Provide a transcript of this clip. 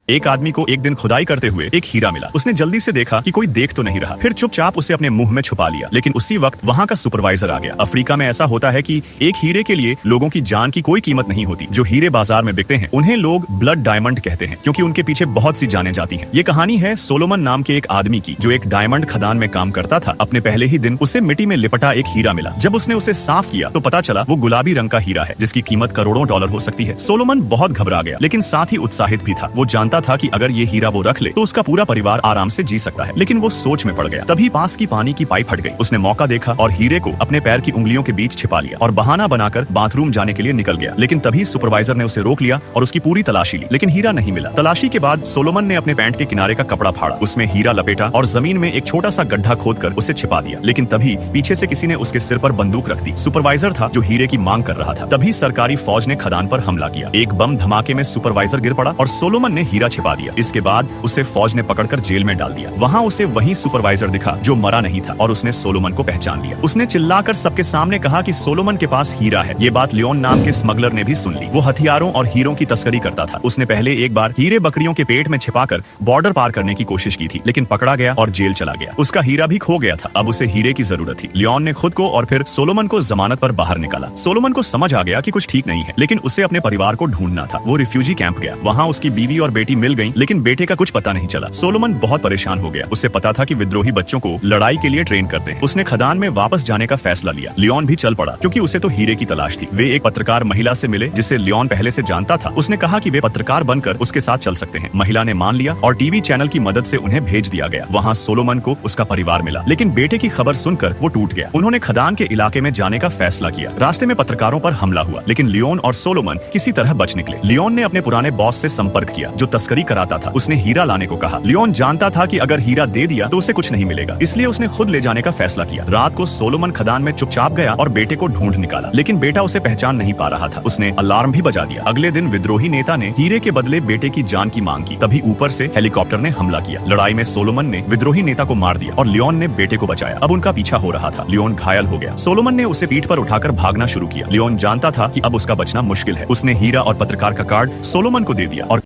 एक आदमी को एक दिन खुदाई करते हुए एक हीरा मिला। उसने जल्दी से देखा कि कोई देख तो नहीं रहा, फिर चुपचाप उसे अपने मुंह में छुपा लिया। लेकिन उसी वक्त वहाँ का सुपरवाइजर आ गया। अफ्रीका में ऐसा होता है कि एक हीरे के लिए लोगों की जान की कोई कीमत नहीं होती। जो हीरे बाजार में बिकते हैं उन्हें लोग ब्लड डायमंड कहते हैं, क्योंकि उनके पीछे बहुत सी जानें जाती हैं। ये कहानी है सोलोमन नाम के एक आदमी की, जो एक डायमंड खदान में काम करता था। अपने पहले ही दिन उसे मिट्टी में लिपटा एक हीरा मिला। जब उसने उसे साफ किया तो पता चला वो गुलाबी रंग का हीरा है, जिसकी कीमत करोड़ों डॉलर हो सकती है। सोलोमन बहुत घबरा गया, लेकिन साथ ही उत्साहित भी था। वो जानता था कि अगर ये हीरा वो रख ले तो उसका पूरा परिवार आराम से जी सकता है। लेकिन वो सोच में पड़ गया। तभी पास की पानी की पाइप फट गई। उसने मौका देखा और हीरे को अपने पैर की उंगलियों के बीच छिपा लिया और बहाना बनाकर बाथरूम जाने के लिए निकल गया। लेकिन तभी सुपरवाइजर ने उसे रोक लिया और उसकी पूरी तलाशी ली, लेकिन हीरा नहीं मिला। तलाशी के बाद सोलोमन ने अपने पैंट के किनारे का कपड़ा फाड़ा, उसमें हीरा लपेटा और जमीन में एक छोटा सा गड्ढा खोदकर उसे छिपा दिया। लेकिन तभी पीछे से किसी ने उसके सिर पर बंदूक रख दी। सुपरवाइजर था जो हीरे की मांग कर रहा था। तभी सरकारी फौज ने खदान पर हमला किया। एक बम धमाके में सुपरवाइजर गिर पड़ा और सोलोमन ने हीरा छिपा दिया। इसके बाद उसे फौज ने पकड़कर जेल में डाल दिया। वहाँ उसे वही सुपरवाइजर दिखा जो मरा नहीं था और उसने सोलोमन को पहचान लिया। उसने चिल्लाकर सबके सामने कहा कि सोलोमन के पास हीरा है। ये बात लियोन नाम के स्मगलर ने भी सुन ली। वो हथियारों और हीरों की तस्करी करता था। उसने पहले एक बार हीरे बकरियों के पेट में छिपाकर बॉर्डर पार करने की कोशिश की थी, लेकिन पकड़ा गया और जेल चला गया। उसका हीरा भी खो गया था। अब उसे हीरे की जरूरत थी। लियोन ने खुद को और फिर सोलोमन को जमानत पर बाहर निकाला। सोलोमन को समझ आ गया कि कुछ ठीक नहीं है, लेकिन उसे अपने परिवार को ढूंढना था। वो रिफ्यूजी कैंप गया। वहाँ उसकी बीवी और बेटी मिल गई, लेकिन बेटे का कुछ पता नहीं चला। सोलोमन बहुत परेशान हो गया। उसे पता था कि विद्रोही बच्चों को लड़ाई के लिए ट्रेन करते हैं। उसने खदान में वापस जाने का फैसला लिया। लियोन भी चल पड़ा, क्योंकि उसे तो हीरे की तलाश थी। वे एक पत्रकार महिला से मिले जिसे लियोन पहले से जानता था। उसने कहा कि वे पत्रकार बनकर उसके साथ चल सकते हैं। महिला ने मान लिया और टीवी चैनल की मदद से उन्हें भेज दिया गया। वहाँ सोलोमन को उसका परिवार मिला, लेकिन बेटे की खबर सुनकर वो टूट गया। उन्होंने खदान के इलाके में जाने का फैसला किया। रास्ते में पत्रकारों पर हमला हुआ, लेकिन लियोन और सोलोमन किसी तरह बच निकले। लियोन ने अपने पुराने बॉस से संपर्क किया जो तस्करी कराता था। उसने हीरा लाने को कहा। लियोन जानता था कि अगर हीरा दे दिया तो उसे कुछ नहीं मिलेगा, इसलिए उसने खुद ले जाने का फैसला किया। रात को सोलोमन खदान में चुपचाप गया और बेटे को ढूंढ निकाला, लेकिन बेटा उसे पहचान नहीं पा रहा था। उसने अलार्म भी बजा दिया। अगले दिन विद्रोही नेता ने हीरे के बदले बेटे की जान की मांग की। तभी ऊपर से हेलीकॉप्टर ने हमला किया। लड़ाई में सोलोमन ने विद्रोही नेता को मार दिया और लियोन ने बेटे को बचाया। अब उनका पीछा हो रहा था। लियोन घायल हो गया। सोलोमन ने उसे पीठ पर उठाकर भागना शुरू किया। लियोन जानता था कि अब उसका बचना मुश्किल है। उसने हीरा और पत्रकार का कार्ड सोलोमन को दे दिया और